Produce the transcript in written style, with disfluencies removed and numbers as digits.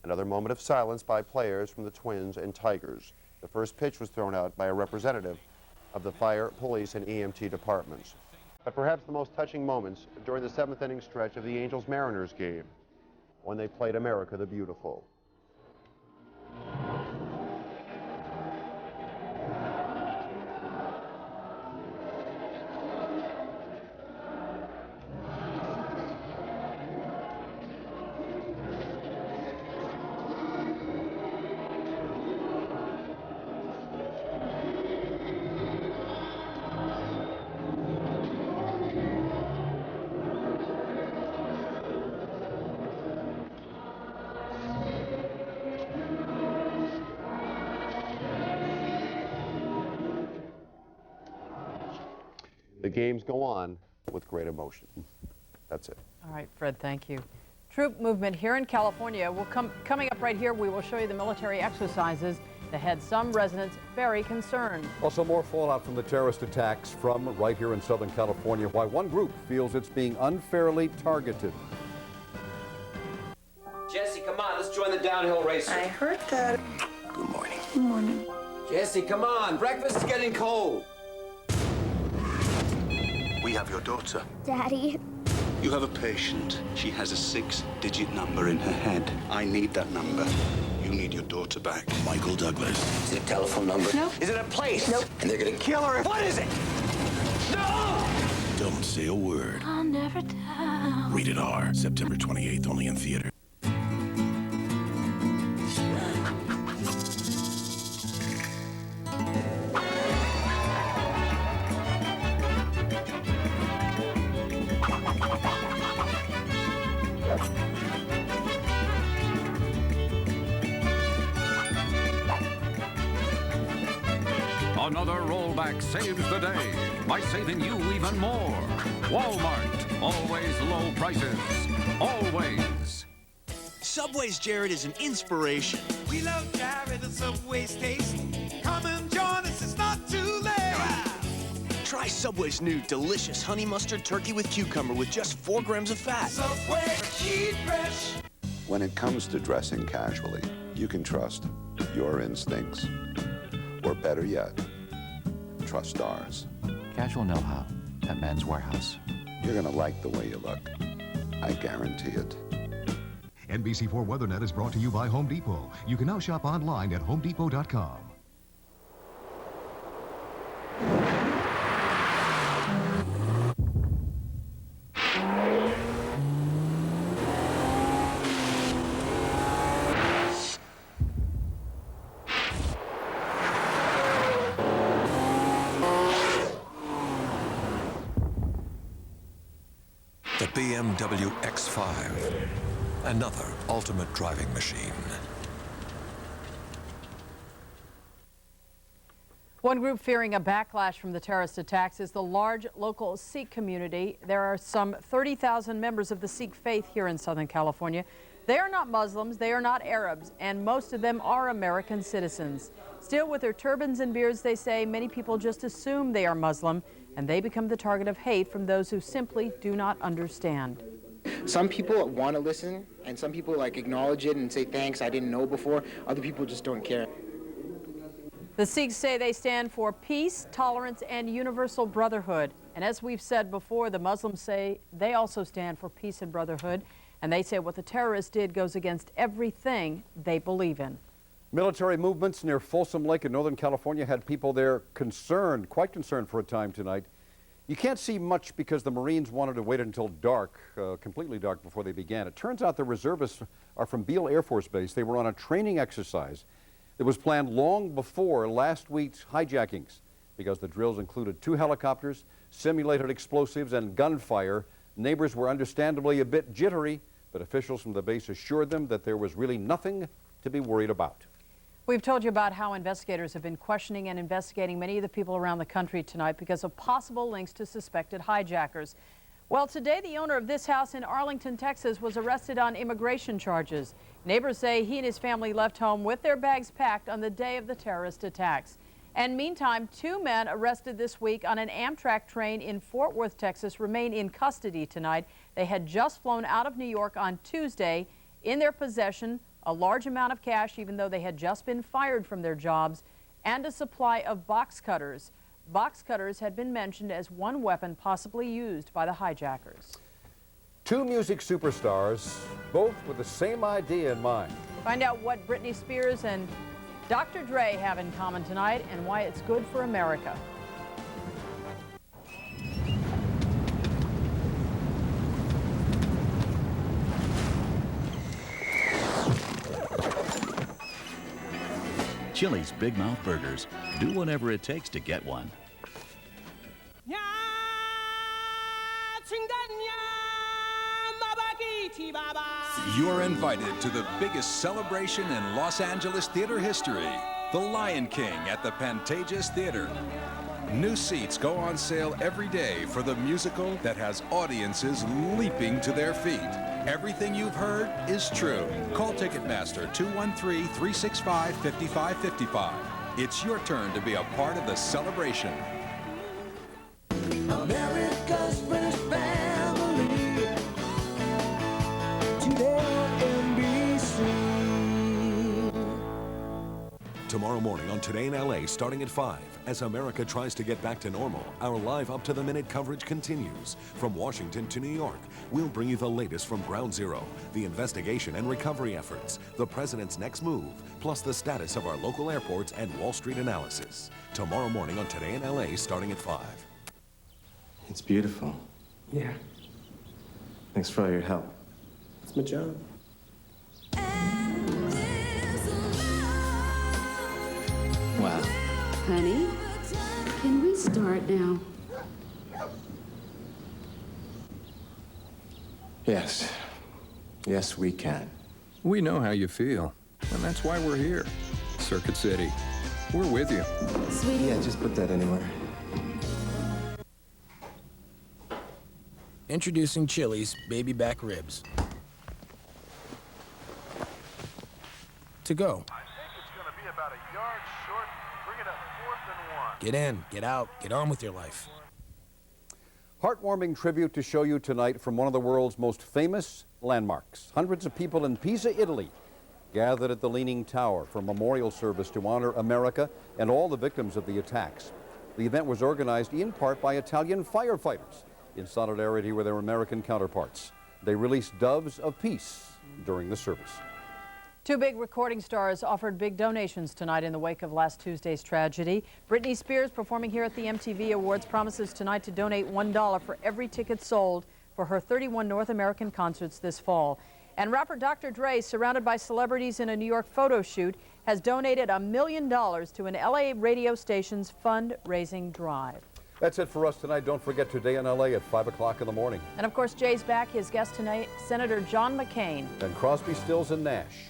Another moment of silence by players from the Twins and Tigers. The first pitch was thrown out by a representative of the fire, police, and EMT departments. But perhaps the most touching moments during the seventh inning stretch of the Angels-Mariners game, when they played America the Beautiful. The games go on with great emotion. That's it. All right, Fred, thank you. Troop movement here in California. Coming up right here, we will show you the military exercises that had some residents very concerned. Also, more fallout from the terrorist attacks from right here in Southern California. Why one group feels it's being unfairly targeted. Jesse, come on, let's join the downhill racer. I heard that. Good morning. Good morning. Jesse, come on, breakfast is getting cold. We have your daughter. Daddy. You have a patient. She has a 6-digit number in her head. I need that number. You need your daughter back. Michael Douglas. Is it a telephone number? No. Is it a place? Nope. And they're gonna kill her. What is it? No! Don't say a word. I'll never tell. Rated R. September 28th, only in theater. Another rollback saves the day by saving you even more. Walmart, always low prices, always. Subway's Jared is an inspiration. We love Jared at Subway's taste. Come and join us, it's not too late. Try Subway's new delicious honey mustard turkey with cucumber with just 4 grams of fat. Subway, eat fresh. When it comes to dressing casually, you can trust your instincts. Or better yet, trust ours. Casual know-how at Men's Warehouse. You're gonna like the way you look. I guarantee it. NBC4 WeatherNet is brought to you by Home Depot. You can now shop online at homedepot.com. The BMW X5, another ultimate driving machine. One group fearing a backlash from the terrorist attacks is the large local Sikh community. There are some 30,000 members of the Sikh faith here in Southern California. They are not Muslims, they are not Arabs, and most of them are American citizens. Still, with their turbans and beards, they say many people just assume they are Muslim, and they become the target of hate from those who simply do not understand. Some people want to listen, and some people acknowledge it and say thanks, I didn't know before. Other people just don't care. The Sikhs say they stand for peace, tolerance, and universal brotherhood. And as we've said before, the Muslims say they also stand for peace and brotherhood. And they say what the terrorists did goes against everything they believe in. Military movements near Folsom Lake in Northern California had people there concerned, quite concerned for a time tonight. You can't see much because the Marines wanted to wait until dark, completely dark, before they began. It turns out the reservists are from Beale Air Force Base. They were on a training exercise that was planned long before last week's hijackings because the drills included 2 helicopters, simulated explosives, and gunfire. Neighbors were understandably a bit jittery, but officials from the base assured them that there was really nothing to be worried about. We've told you about how investigators have been questioning and investigating many of the people around the country tonight because of possible links to suspected hijackers. Well, today the owner of this house in Arlington, Texas was arrested on immigration charges. Neighbors say he and his family left home with their bags packed on the day of the terrorist attacks. And meantime, 2 men arrested this week on an Amtrak train in Fort Worth, Texas, remain in custody tonight. They had just flown out of New York on Tuesday. In their possession, a large amount of cash even though they had just been fired from their jobs, and a supply of box cutters. Box cutters had been mentioned as one weapon possibly used by the hijackers. Two music superstars, both with the same idea in mind. Find out what Britney Spears and Dr. Dre have in common tonight and why it's good for America. Chili's Big Mouth Burgers. Do whatever it takes to get one. You're invited to the biggest celebration in Los Angeles theater history, The Lion King at the Pantages Theater. New seats go on sale every day for the musical that has audiences leaping to their feet. Everything you've heard is true. Call Ticketmaster 213-365-5555. It's your turn to be a part of the celebration. America's British family. Today NBC. Tomorrow morning on Today in LA, starting at 5, as America tries to get back to normal, our live up-to-the-minute coverage continues. From Washington to New York, we'll bring you the latest from Ground Zero, the investigation and recovery efforts, the president's next move, plus the status of our local airports and Wall Street analysis. Tomorrow morning on Today in LA, starting at 5. It's beautiful. Yeah. Thanks for all your help. It's my job. Wow. Honey, can we start now? Yes. Yes, we can. We know how you feel, and that's why we're here. Circuit City. We're with you. Sweetie. Yeah, just put that anywhere. Introducing Chili's baby back ribs. To go. I think it's going to be about a yard short. Bring it up 4th and 1. Get in, get out, get on with your life. Heartwarming tribute to show you tonight from one of the world's most famous landmarks. Hundreds of people in Pisa, Italy, gathered at the Leaning Tower for a memorial service to honor America and all the victims of the attacks. The event was organized in part by Italian firefighters in solidarity with their American counterparts. They released doves of peace during the service. Two big recording stars offered big donations tonight in the wake of last Tuesday's tragedy. Britney Spears, performing here at the MTV Awards, promises tonight to donate $1 for every ticket sold for her 31 North American concerts this fall. And rapper Dr. Dre, surrounded by celebrities in a New York photo shoot, has donated $1 million to an LA radio station's fundraising drive. That's it for us tonight. Don't forget Today in LA at 5 o'clock in the morning. And of course, Jay's back. His guest tonight, Senator John McCain. And Crosby, Stills, and Nash.